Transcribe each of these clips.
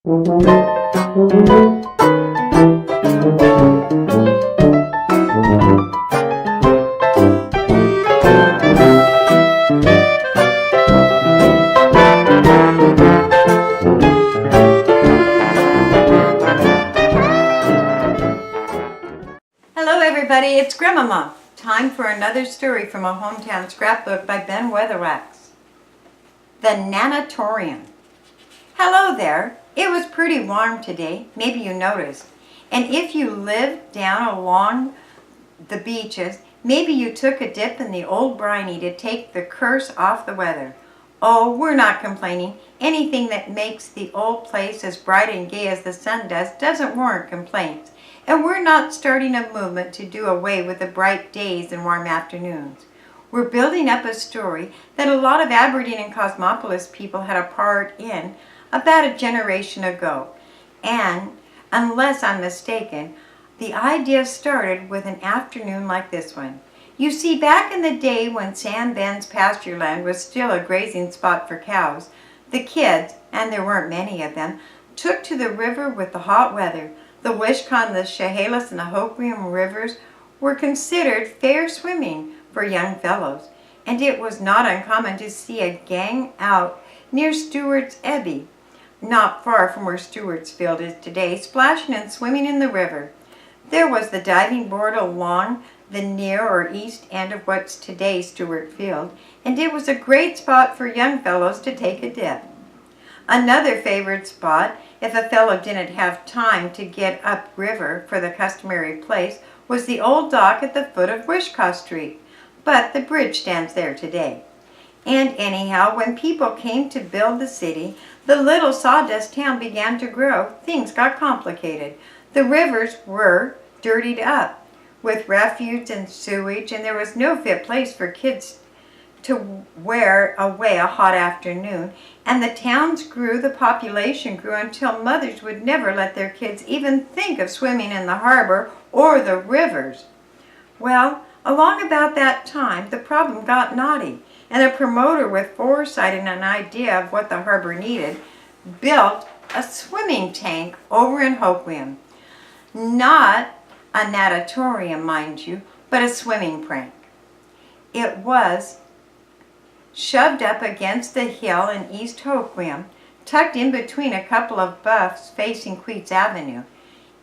Hello everybody, it's Grandmama. Time for another story from a Hometown scrapbook by Ben Weatherwax. The Natatorium. Hello there. It was pretty warm today, maybe you noticed. And if you live down along the beaches, maybe you took a dip in the old briny to take the curse off the weather. Oh, we're not complaining. Anything that makes the old place as bright and gay as the sun does doesn't warrant complaints. And we're not starting a movement to do away with the bright days and warm afternoons. We're building up a story that a lot of Aberdeen and Cosmopolis people had a part in about a generation ago. And, unless I'm mistaken, the idea started with an afternoon like this one. You see, back in the day when Sam Ben's pasture land was still a grazing spot for cows, the kids, and there weren't many of them, took to the river with the hot weather. The Wishkon, the Chehalis, and the Hoquiam rivers were considered fair swimming for young fellows, and it was not uncommon to see a gang out near Stewart's Ebbey, not far from where Stewart's Field is today, splashing and swimming in the river. There was the diving board along the near or east end of what's today Stewart Field, and it was a great spot for young fellows to take a dip. Another favorite spot, if a fellow didn't have time to get upriver for the customary place, was the old dock at the foot of Wishkah Street, but the bridge stands there today. And anyhow, when people came to build the city, the little sawdust town began to grow. Things got complicated. The rivers were dirtied up with refuse and sewage, and there was no fit place for kids to wear away a hot afternoon, and the towns grew, the population grew, until mothers would never let their kids even think of swimming in the harbor or the rivers. Well, along about that time, the problem got naughty, and a promoter with foresight and an idea of what the harbor needed built a swimming tank over in Hoquiam. Not a natatorium, mind you, but a swimming prank. It was shoved up against the hill in East Hoquiam, tucked in between a couple of bluffs facing Queets Avenue.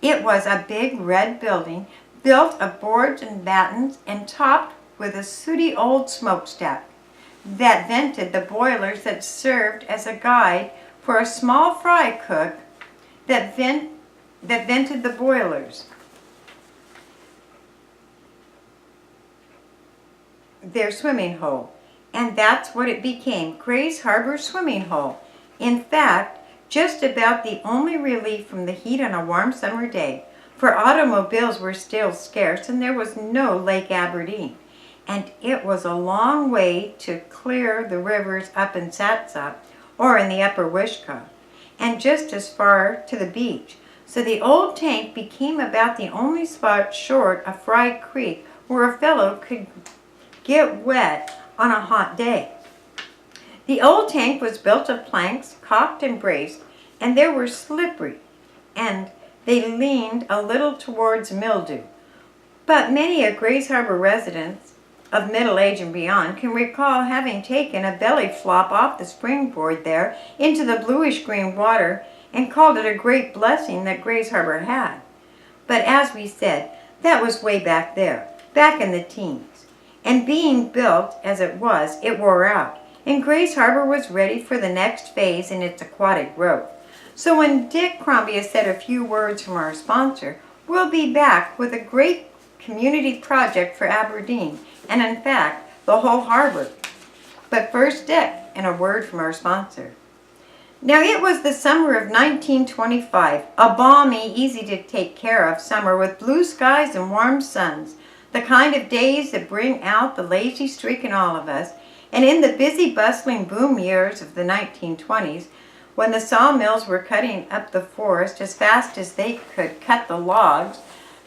It was a big red building built of boards and battens and topped with a sooty old smokestack that vented the boilers that served as a guide for a small fry cook that vented the boilers. Their swimming hole. And that's what it became, Grays Harbor Swimming Hole. In fact, just about the only relief from the heat on a warm summer day, for automobiles were still scarce and there was no Lake Aberdeen. And it was a long way to clear the rivers up in Satsop or in the upper Wishkah, and just as far to the beach. So the old tank became about the only spot short of Fry Creek where a fellow could get wet on a hot day. The old tank was built of planks, caulked and braced, and they were slippery, and they leaned a little towards mildew. But many a Grays Harbor resident of middle age and beyond can recall having taken a belly flop off the springboard there into the bluish-green water and called it a great blessing that Grays Harbor had. But as we said, that was way back there, back in the teens. And being built as it was, it wore out, and Grays Harbor was ready for the next phase in its aquatic growth. So when Dick Crombie has said a few words from our sponsor, we'll be back with a great community project for Aberdeen, and in fact, the whole harbor. But first, Dick, and a word from our sponsor. Now, it was the summer of 1925, a balmy, easy to take care of summer with blue skies and warm suns. The kind of days that bring out the lazy streak in all of us. And in the busy, bustling boom years of the 1920s, when the sawmills were cutting up the forest as fast as they could cut the logs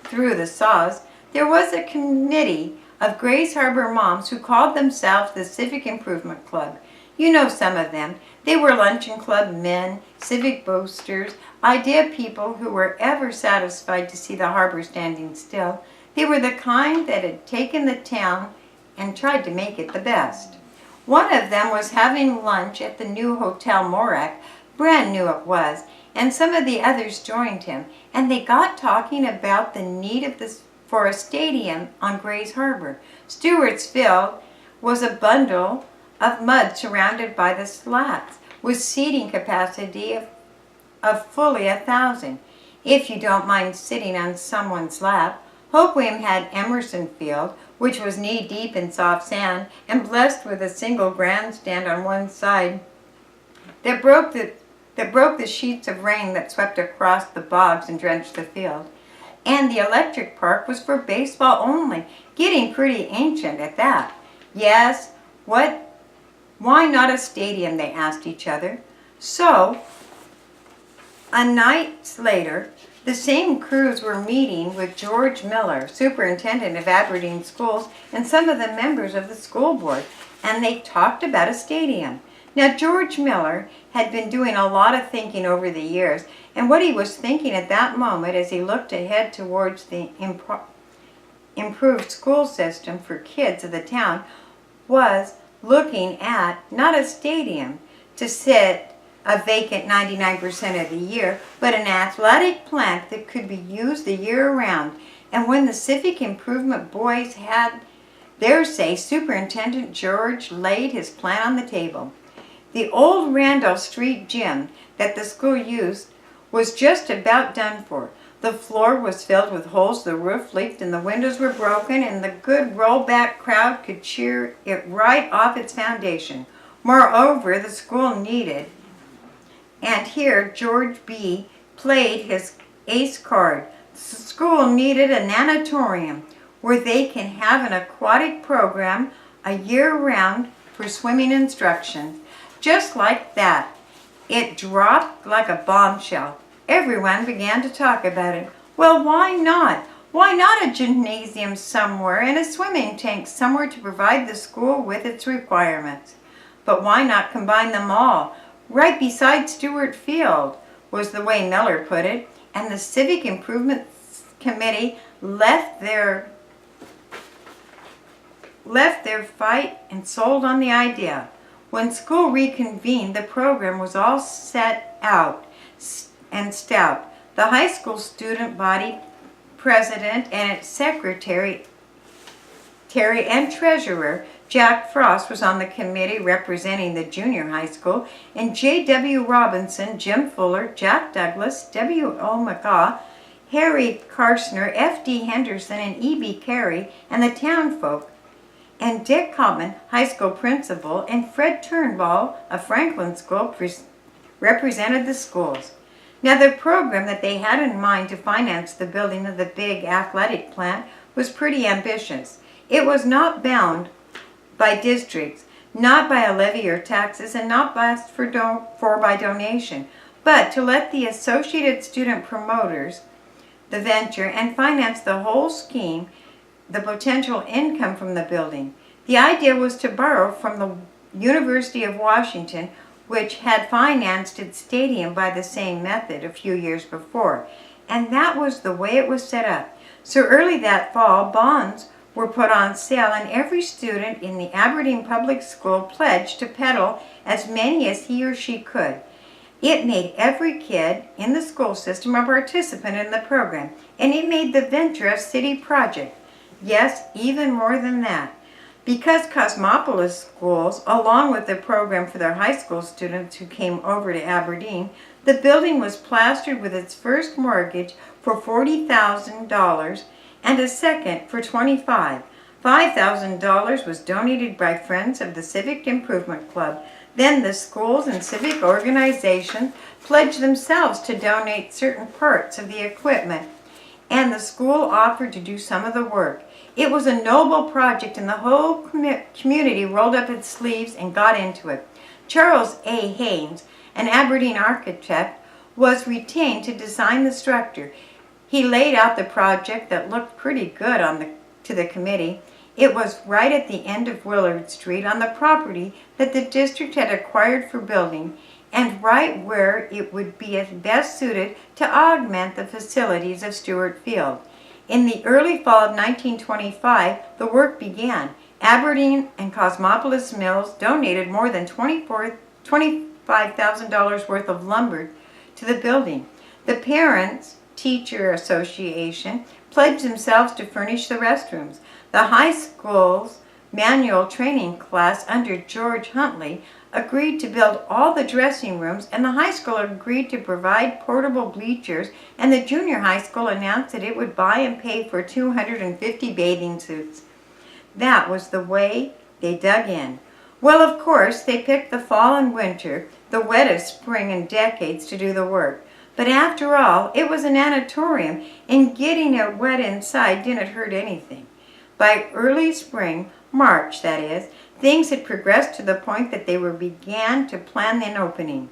through the saws, there was a committee of Grays Harbor moms who called themselves the Civic Improvement Club, You know some of them. They were luncheon club men, civic boosters, idea people who were ever satisfied to see the harbor standing still. They were the kind that had taken the town and tried to make it the best. One of them was having lunch at the new Hotel Morak, brand new it was, and some of the others joined him, and they got talking about the need for a stadium on Gray's Harbor. Stewart's Field was a bundle of mud surrounded by the slats, with seating capacity of fully 1,000. If you don't mind sitting on someone's lap. Hoquiam had Emerson Field, which was knee-deep in soft sand and blessed with a single grandstand on one side that broke the sheets of rain that swept across the bogs and drenched the field. And the electric park was for baseball only, getting pretty ancient at that. Yes, why not a stadium, they asked each other. So, a night later, the same crews were meeting with George Miller, superintendent of Aberdeen schools, and some of the members of the school board, and they talked about a stadium. Now, George Miller had been doing a lot of thinking over the years, and what he was thinking at that moment as he looked ahead towards the improved school system for kids of the town was looking at not a stadium to sit a vacant 99% of the year, but an athletic plant that could be used the year round. And when the civic improvement boys had their say, Superintendent George laid his plan on the table. The old Randall Street gym that the school used was just about done for. The floor was filled with holes, the roof leaked, and the windows were broken, and the good rollback crowd could cheer it right off its foundation. Moreover, the school needed, and here George B. played his ace card, the school needed a natatorium where they can have an aquatic program a year round for swimming instruction. Just like that, it dropped like a bombshell. Everyone began to talk about it. Well, why not? Why not a gymnasium somewhere and a swimming tank somewhere to provide the school with its requirements? But why not combine them all? Right beside Stewart Field, was the way Miller put it, and the Civic Improvement Committee left their fight and sold on the idea. When school reconvened, the program was all set out and stout. The high school student body president and its secretary and treasurer, Jack Frost, was on the committee representing the junior high school, and J.W. Robinson, Jim Fuller, Jack Douglas, W.O. McGaw, Harry Karstner, F.D. Henderson, and E.B. Carey, and the townfolk, and Dick Common, high school principal, and Fred Turnbull of Franklin School represented the schools. Now, the program that they had in mind to finance the building of the big athletic plant was pretty ambitious. It was not bound by districts, not by a levy or taxes, and not asked for by donation, but to let the associated student promoters the venture and finance the whole scheme, the potential income from the building. The idea was to borrow from the University of Washington, which had financed its stadium by the same method a few years before, and that was the way it was set up. So early that fall, bonds were put on sale, and every student in the Aberdeen Public School pledged to peddle as many as he or she could. It made every kid in the school system a participant in the program, and it made the venture a city project. Yes, even more than that. Because Cosmopolis schools, along with the program for their high school students who came over to Aberdeen, the building was plastered with its first mortgage for $40,000 and a second for $25,000. $5,000 was donated by friends of the Civic Improvement Club. Then the schools and civic organizations pledged themselves to donate certain parts of the equipment, and the school offered to do some of the work. It was a noble project, and the whole community rolled up its sleeves and got into it. Charles A. Haynes, an Aberdeen architect, was retained to design the structure. He laid out the project that looked pretty good to the committee. It was right at the end of Willard Street on the property that the district had acquired for building, and right where it would be best suited to augment the facilities of Stewart Field. In the early fall of 1925, the work began. Aberdeen and Cosmopolis Mills donated more than $25,000 worth of lumber to the building. The Parents Teacher Association pledged themselves to furnish the restrooms. The high school's manual training class under George Huntley agreed to build all the dressing rooms, and the high school agreed to provide portable bleachers, and the junior high school announced that it would buy and pay for 250 bathing suits. That was the way they dug in. Well, of course, they picked the fall and winter, the wettest spring in decades, to do the work. But after all, it was a natatorium, and getting it wet inside didn't hurt anything. By early spring, March that is, things had progressed to the point that they began to plan an opening.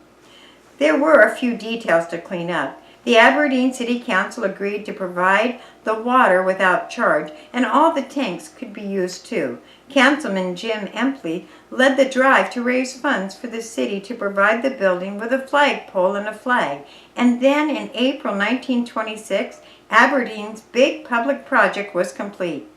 There were a few details to clean up. The Aberdeen City Council agreed to provide the water without charge, and all the tanks could be used too. Councilman Jim Empley led the drive to raise funds for the city to provide the building with a flagpole and a flag. And then in April 1926, Aberdeen's big public project was complete,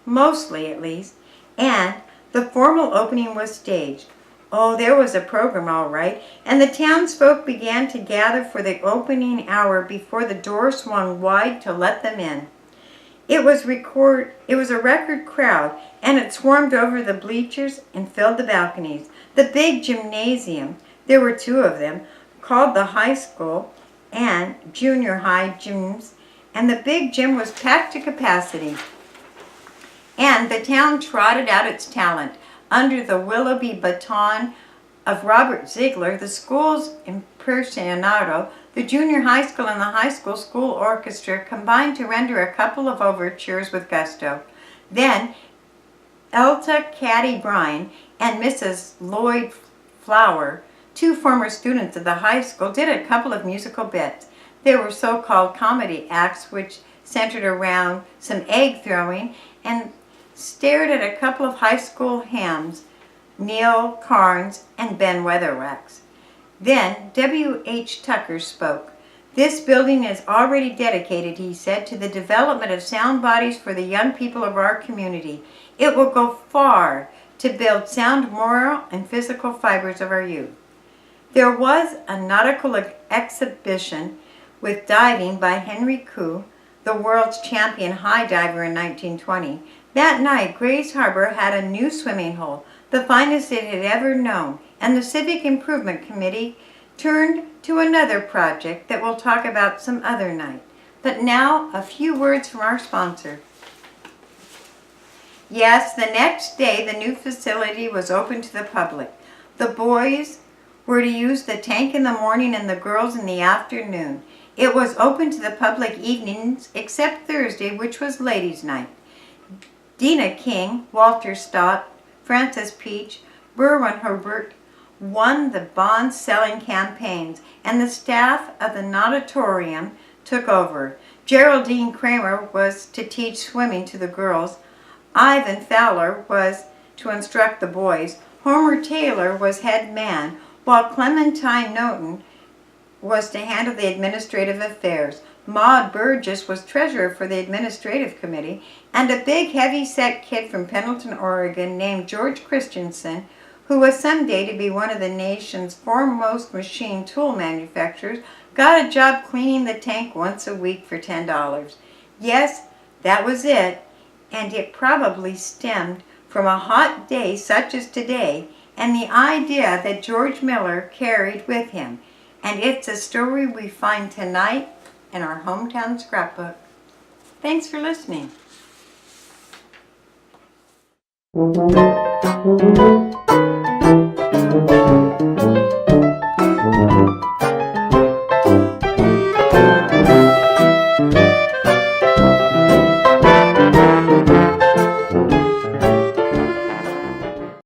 mostly at least, and the formal opening was staged. Oh, there was a program all right, and the townsfolk began to gather for the opening hour before the door swung wide to let them in. It was a record crowd, and it swarmed over the bleachers and filled the balconies. The big gymnasium, there were two of them, called the high school and junior high gyms, and the big gym was packed to capacity. And the town trotted out its talent. Under the Willoughby baton of Robert Ziegler, the school's impresionato, the junior high school and the high school orchestra combined to render a couple of overtures with gusto. Then Elta Caddy Bryan and Mrs. Lloyd Flower, two former students of the high school, did a couple of musical bits. They were so-called comedy acts which centered around some egg throwing and stared at a couple of high school hams, Neil Carnes and Ben Weatherwax. Then W.H. Tucker spoke. "This building is already dedicated," he said, "to the development of sound bodies for the young people of our community. It will go far to build sound moral and physical fibers of our youth." There was a nautical exhibition with diving by Henry Koo, the world's champion high diver in 1920. That night, Grays Harbor had a new swimming hole, the finest it had ever known, and the Civic Improvement Committee turned to another project that we'll talk about some other night. But now, a few words from our sponsor. Yes, the next day, the new facility was open to the public. The boys were to use the tank in the morning and the girls in the afternoon. It was open to the public evenings except Thursday, which was ladies' night. Dina King, Walter Stott, Frances Peach, Berwin Herbert won the bond-selling campaigns, and the staff of the Natatorium took over. Geraldine Kramer was to teach swimming to the girls. Ivan Fowler was to instruct the boys. Homer Taylor was head man, while Clementine Noten was to handle the administrative affairs. Maud Burgess was treasurer for the administrative committee, and a big heavy-set kid from Pendleton, Oregon, named George Christensen, who was someday to be one of the nation's foremost machine tool manufacturers, got a job cleaning the tank once a week for $10. Yes, that was it, and it probably stemmed from a hot day such as today and the idea that George Miller carried with him. And it's a story we find tonight in our Hometown Scrapbook. Thanks for listening.